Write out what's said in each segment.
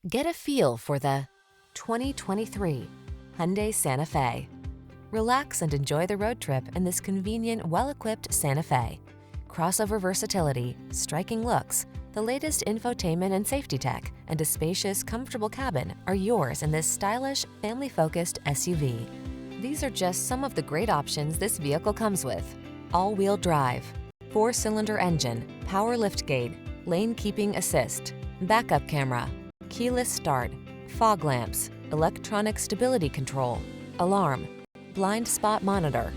Get a feel for the 2023 Hyundai Santa Fe. Relax and enjoy the road trip in this convenient, well-equipped Santa Fe. Crossover versatility, striking looks, the latest infotainment and safety tech, and a spacious, comfortable cabin are yours in this stylish, family-focused SUV. These are just some of the great options this vehicle comes with: all-wheel drive, 4-cylinder engine, power liftgate, lane keeping assist, backup camera, keyless start, fog lamps, electronic stability control, alarm, blind spot monitor.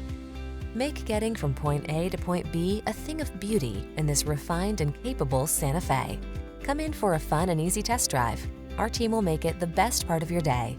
Make getting from point A to point B a thing of beauty in this refined and capable Santa Fe. Come in for a fun and easy test drive. Our team will make it the best part of your day.